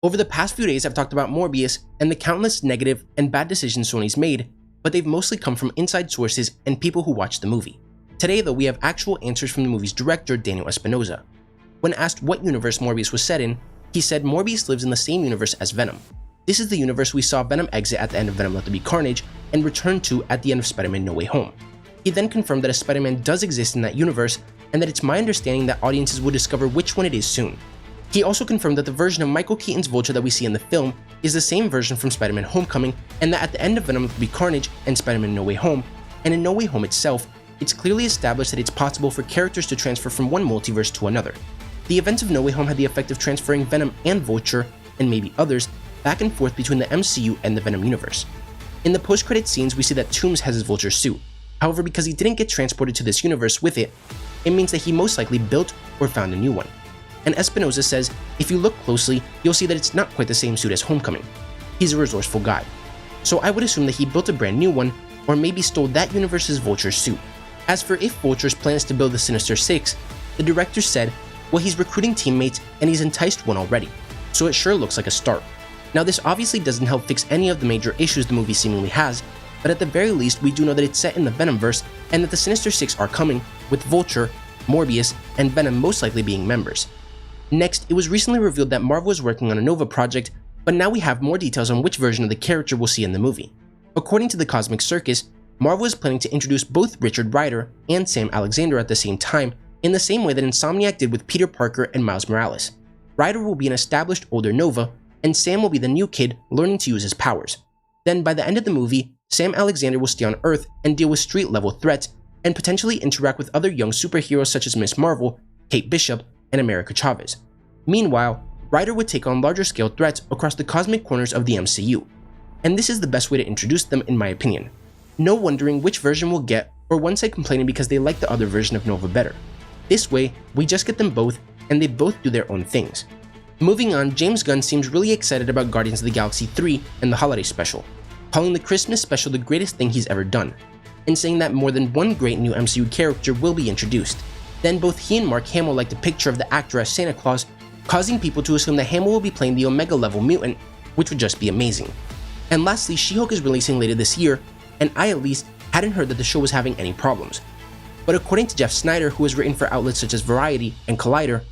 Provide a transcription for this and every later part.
Over the past few days, I've talked about Morbius and the countless negative and bad decisions Sony's made, but they've mostly come from inside sources and people who watched the movie. Today though, we have actual answers from the movie's director, Daniel Espinosa. When asked what universe Morbius was set in, he said Morbius lives in the same universe as Venom. This is the universe we saw Venom exit at the end of Venom: There Be Carnage and return to at the end of Spider-Man: No Way Home. He then confirmed that a Spider-Man does exist in that universe and that it's my understanding that audiences will discover which one it is soon. He also confirmed that the version of Michael Keaton's Vulture that we see in the film is the same version from Spider-Man: Homecoming, and that at the end of Venom: There Be Carnage and Spider-Man: No Way Home, and in No Way Home itself, it's clearly established that it's possible for characters to transfer from one multiverse to another. The events of No Way Home had the effect of transferring Venom and Vulture, and maybe others, back and forth between the MCU and the Venom Universe. In the post-credit scenes, we see that Toomes has his Vulture suit. However, because he didn't get transported to this universe with it, it means that he most likely built or found a new one. And Espinosa says, if you look closely, you'll see that it's not quite the same suit as Homecoming. He's a resourceful guy. So I would assume that he built a brand new one, or maybe stole that universe's Vulture suit. As for if Vulture's plan is to build the Sinister Six, the director said, well, he's recruiting teammates and he's enticed one already, so it sure looks like a start. Now this obviously doesn't help fix any of the major issues the movie seemingly has, but at the very least we do know that it's set in the Venom-Verse and that the Sinister Six are coming, with Vulture, Morbius, and Venom most likely being members. Next, it was recently revealed that Marvel is working on a Nova project, but now we have more details on which version of the character we'll see in the movie. According to the Cosmic Circus, Marvel is planning to introduce both Richard Rider and Sam Alexander at the same time, in the same way that Insomniac did with Peter Parker and Miles Morales. Rider will be an established older Nova, and Sam will be the new kid learning to use his powers. Then by the end of the movie, Sam Alexander will stay on Earth and deal with street-level threats, and potentially interact with other young superheroes such as Ms. Marvel, Kate Bishop, and America Chavez. Meanwhile, Rider would take on larger-scale threats across the cosmic corners of the MCU. And this is the best way to introduce them in my opinion. No wondering which version we'll get, or one side complaining because they like the other version of Nova better. This way, we just get them both, and they both do their own things. Moving on, James Gunn seems really excited about Guardians of the Galaxy 3 and the holiday special, calling the Christmas special the greatest thing he's ever done, and saying that more than one great new MCU character will be introduced. Then both he and Mark Hamill liked a picture of the actor as Santa Claus, causing people to assume that Hamill will be playing the Omega-Level Mutant, which would just be amazing. And lastly, She-Hulk is releasing later this year, and I at least hadn't heard that the show was having any problems. But according to Jeff Sneider, who has written for outlets such as Variety and Collider,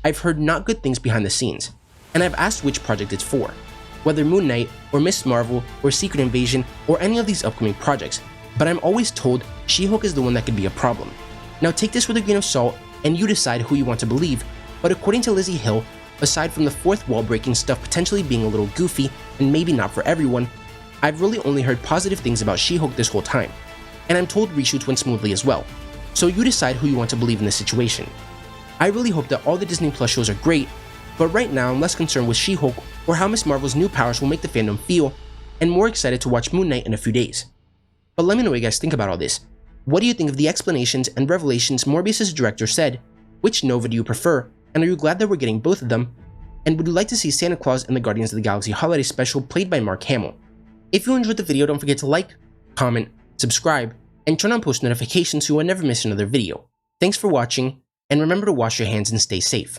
I've heard not good things behind the scenes, and I've asked which project it's for, whether Moon Knight or Ms. Marvel or Secret Invasion or any of these upcoming projects, but I'm always told She-Hulk is the one that could be a problem. Now take this with a grain of salt and you decide who you want to believe, but according to Lizzie Hill, aside from the fourth wall breaking stuff potentially being a little goofy and maybe not for everyone, I've really only heard positive things about She-Hulk this whole time, and I'm told reshoots went smoothly as well, so you decide who you want to believe in this situation. I really hope that all the Disney Plus shows are great, but right now I'm less concerned with She-Hulk or how Ms. Marvel's new powers will make the fandom feel, and more excited to watch Moon Knight in a few days. But let me know what you guys think about all this. What do you think of the explanations and revelations Morbius' director said? Which Nova do you prefer, and are you glad that we're getting both of them? And would you like to see Santa Claus in the Guardians of the Galaxy holiday special played by Mark Hamill? If you enjoyed the video, don't forget to like, comment, subscribe, and turn on post notifications so you will never miss another video. Thanks for watching, and remember to wash your hands and stay safe.